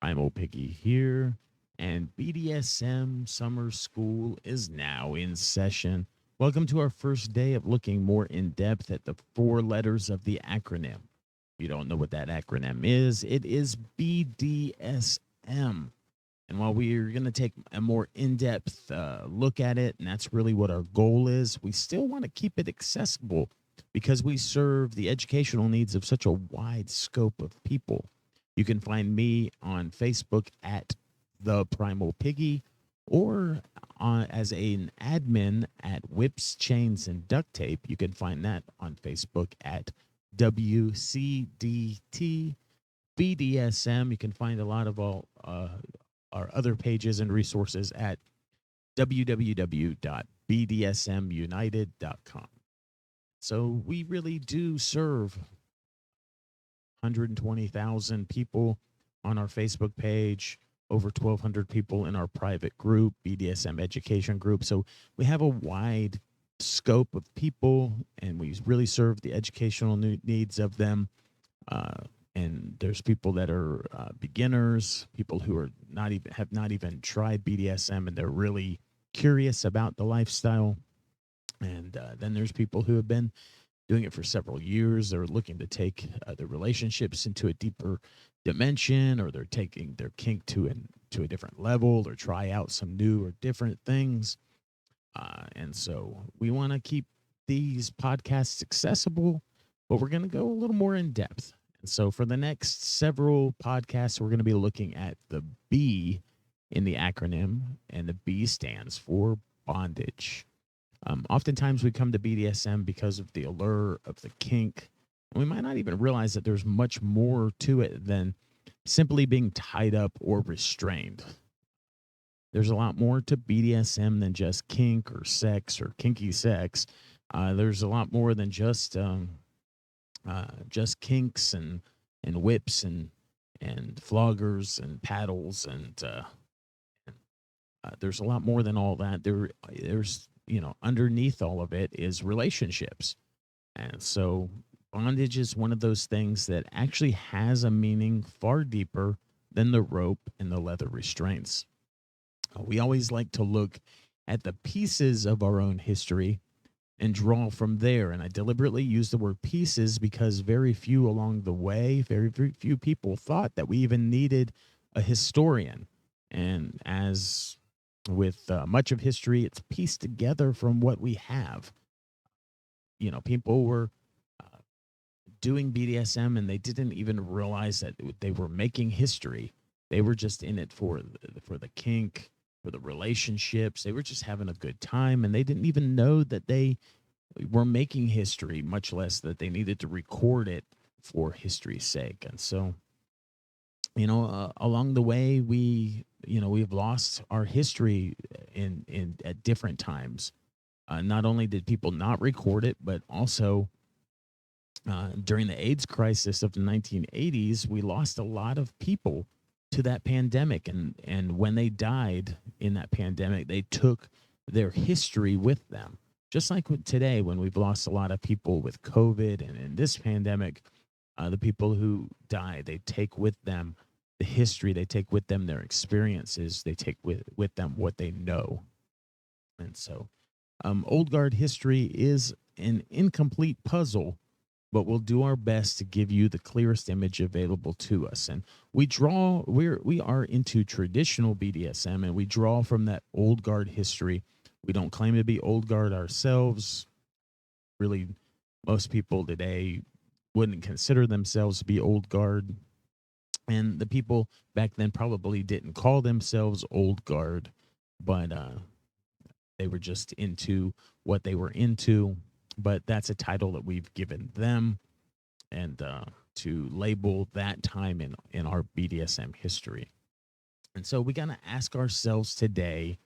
Primal Piggy here, and BDSM Summer School is now in session. Welcome to our first day of looking more in depth at the four letters of the acronym. If you don't know what that acronym is, it is BDSM. And while we're going to take a more in depth look at it, and that's really what our goal is, we still want to keep it accessible because we serve the educational needs of such a wide scope of people. You can find me on Facebook at The Primal Piggy or as an admin at Whips, Chains, and Duct Tape. You can find that on Facebook at WCDT BDSM. You can find a lot of all our other pages and resources at www.bdsmunited.com. So we really do serve 120,000 people on our Facebook page, over 1,200 people in our private group, BDSM education group. So we have a wide scope of people, and we really serve the educational needs of them. And there's people that are beginners, people who are have not even tried BDSM, and they're really curious about the lifestyle. And then there's people who have been doing it for several years. They're looking to take their relationships into a deeper dimension, or they're taking their kink to a different level, or try out some new or different things. And so we want to keep these podcasts accessible, but we're going to go a little more in depth. And so for the next several podcasts, we're going to be looking at the B in the acronym, and the B stands for bondage. Oftentimes we come to BDSM because of the allure of the kink. And we might not even realize that there's much more to it than simply being tied up or restrained. There's a lot more to BDSM than just kink or sex or kinky sex. There's a lot more than just kinks and whips and floggers and paddles and there's a lot more than all that. There's underneath all of it is relationships, and so bondage is one of those things that actually has a meaning far deeper than the rope and the leather restraints. We always like to look at the pieces of our own history and draw from there. And I deliberately use the word pieces because very few along the way, very few people thought that we even needed a historian. And as with much of history, it's pieced together from what we have. People were doing BDSM and they didn't even realize that they were making history. They were just in it for the kink, for the relationships. They were just having a good time, and they didn't even know that they were making history, much less that they needed to record it for history's sake. And so, along the way, we've lost our history in at different times. Not only did people not record it, but also during the AIDS crisis of the 1980s, we lost a lot of people to that pandemic. And when they died in that pandemic, they took their history with them. Just like today, when we've lost a lot of people with COVID and in this pandemic, the people who die, they take with them the history, they take with them their experiences, they take with them what they know. And so old guard history is an incomplete puzzle, but we'll do our best to give you the clearest image available to us. And we are into traditional BDSM, and we draw from that old guard history. We don't claim to be old guard ourselves. Really, most people today wouldn't consider themselves to be old guard. And the people back then probably didn't call themselves old guard, but they were just into what they were into. But that's a title that we've given them, and to label that time in our BDSM history. And so we got to ask ourselves today,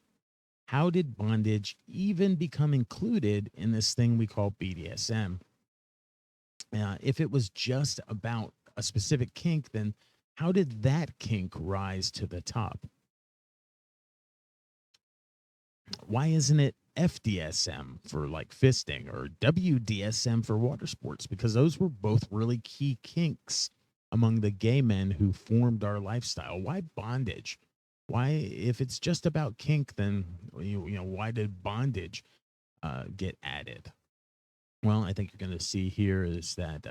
how did bondage even become included in this thing we call BDSM? If it was just about a specific kink, then how did that kink rise to the top? Why isn't it FDSM for like fisting or WDSM for water sports? Because those were both really key kinks among the gay men who formed our lifestyle. Why bondage? Why, if it's just about kink, then why did bondage get added? Well, I think you're going to see here is that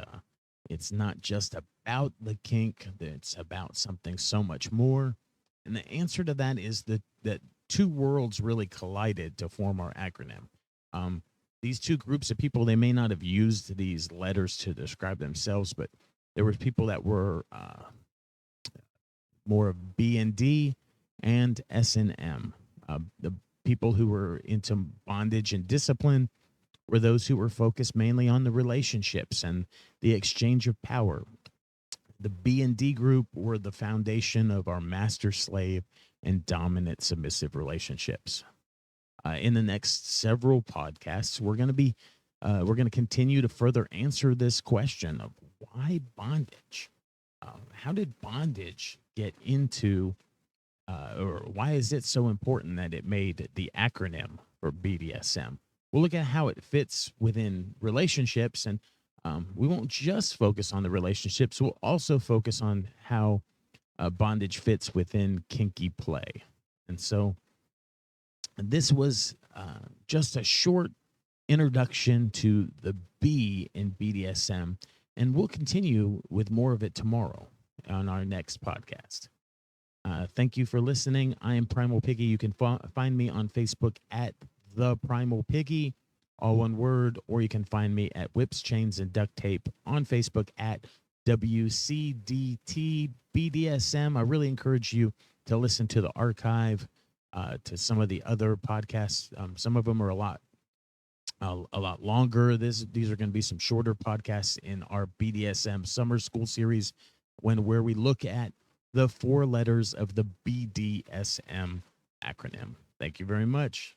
it's not just about the kink; it's about something so much more. And the answer to that is that two worlds really collided to form our acronym. Um, these two groups of people, they may not have used these letters to describe themselves, but there were people that were more of B and D and S and M. The people who were into bondage and discipline were those who were focused mainly on the relationships and the exchange of power. The B and D group were the foundation of our master slave and dominant submissive relationships. In the next several podcasts, we're going to continue to further answer this question of why bondage. How did bondage get into, or why is it so important that it made the acronym for BDSM? We'll look at how it fits within relationships, and we won't just focus on the relationships. We'll also focus on how bondage fits within kinky play. And so this was just a short introduction to the B in BDSM, and we'll continue with more of it tomorrow on our next podcast. Thank you for listening. I am Primal Piggy. You can find me on Facebook at The Primal Piggy, all one word, or you can find me at Whips, Chains, and Duct Tape on Facebook at WCDT BDSM. I really encourage you to listen to the archive, to some of the other podcasts. Some of them are a lot longer. These are going to be some shorter podcasts in our BDSM summer school series, where we look at the 4 letters of the BDSM acronym. Thank you very much.